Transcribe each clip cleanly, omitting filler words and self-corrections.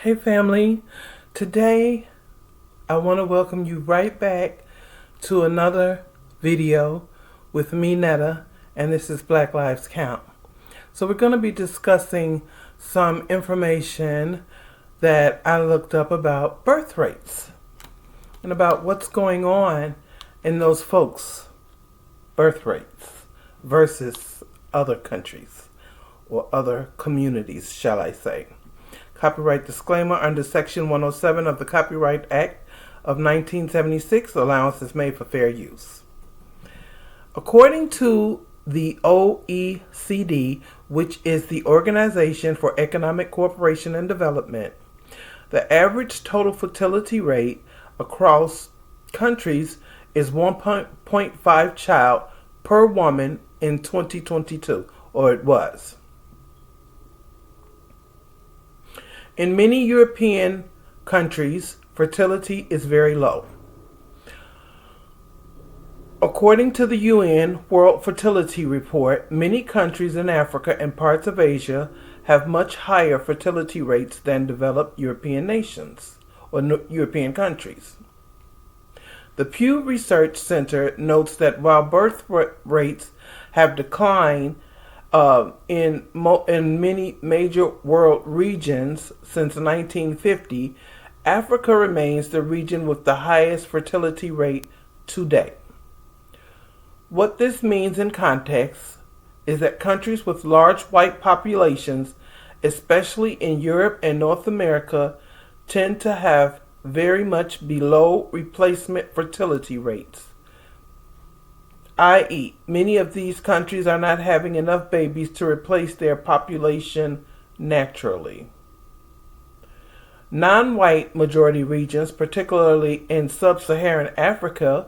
Hey family, today I want to welcome you right back to another video with me, Netta, and this is Black Lives Count. So we're going to be discussing some information that I looked up about birth rates and about what's going on in those folks' birth rates versus other countries or other communities, shall I say. Copyright disclaimer: under Section 107 of the Copyright Act of 1976, allowance is made for fair use. According to the OECD, which is the Organization for Economic Cooperation and Development, the average total fertility rate across countries is 1.5 child per woman in 2022, or it was. In many European countries, fertility is very low. According to the UN World Fertility Report, many countries in Africa and parts of Asia have much higher fertility rates than developed European nations or European countries. The Pew Research Center notes that while birth rates have declined in many major world regions since 1950, Africa remains the region with the highest fertility rate today. What this means in context is that countries with large white populations, especially in Europe and North America, tend to have very much below replacement fertility rates. I.e., many of these countries are not having enough babies to replace their population naturally. Non-white majority regions, particularly in sub-Saharan Africa,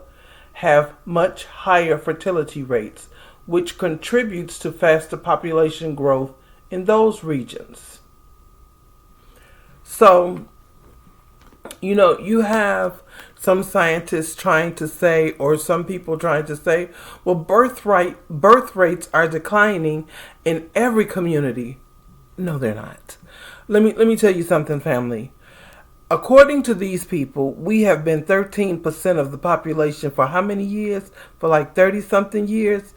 have much higher fertility rates, which contributes to faster population growth in those regions. So, you have some scientists trying to say, or some people trying to say, well, birth rates are declining in every community. No, they're not. Let me tell you something, family. According to these people, we have been 13% of the population for how many years? For like 30-something years?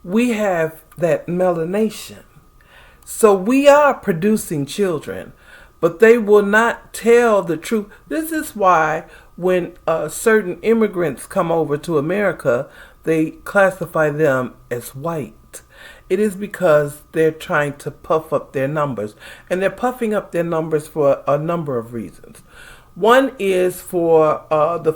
We have that melanation. So we are producing children, but they will not tell the truth. This is why when certain immigrants come over to America, they classify them as white. It is because they're trying to puff up their numbers. And they're puffing up their numbers for a number of reasons. One is for the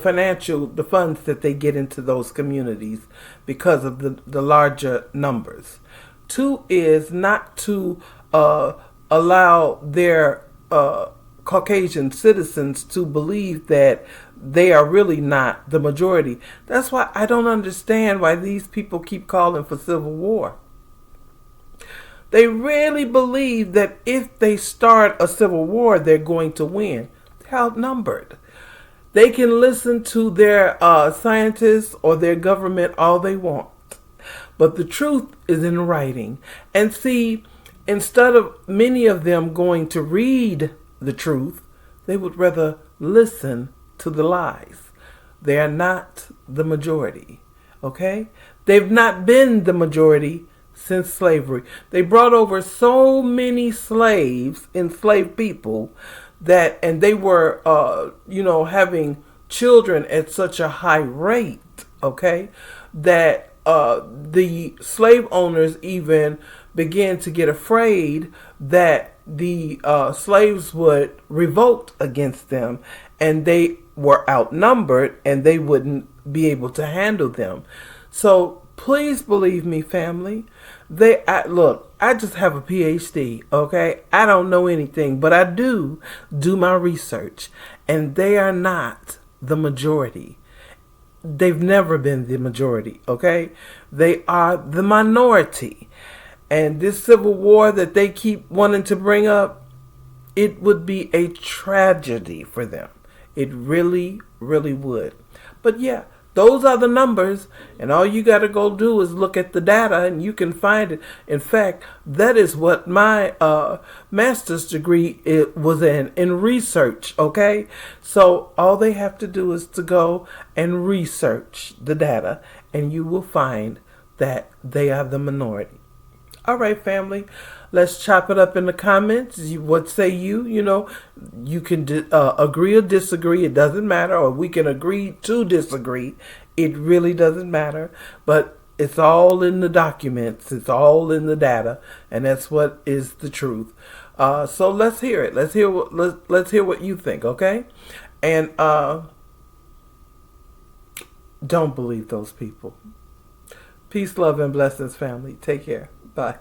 funds that they get into those communities because of the larger numbers. Two is not to allow their Caucasian citizens to believe that they are really not the majority. That's why I don't understand why these people keep calling for civil war. They really believe that if they start a civil war, they're going to win. They're outnumbered. They can listen to their scientists or their government all they want. But the truth is in writing. And see, instead of many of them going to read the truth, they would rather listen to the lies. They are not the majority, okay? They've not been the majority since slavery. They brought over so many slaves, enslaved people, and they were, having children at such a high rate, okay, that the slave owners even began to get afraid that the slaves would revolt against them, and they were outnumbered and they wouldn't be able to handle them. So please believe me, family. I just have a PhD, okay? I don't know anything, but I do my research, and they are not the majority. They've never been the majority, okay? They are the minority. And this civil war that they keep wanting to bring up, it would be a tragedy for them. It really, really would. But yeah, Those are the numbers, and all you got to go do is look at the data, and you can find it. In fact, that is what my master's degree was in research. Okay, so all they have to do is to go and research the data, and you will find that they are the minority. All right, family. Let's chop it up in the comments. What say you? You know, you can agree or disagree. It doesn't matter. Or we can agree to disagree. It really doesn't matter. But it's all in the documents. It's all in the data. And that's what is the truth. So let's hear it. Let's hear what you think, okay? And don't believe those people. Peace, love, and blessings, family. Take care. Bye.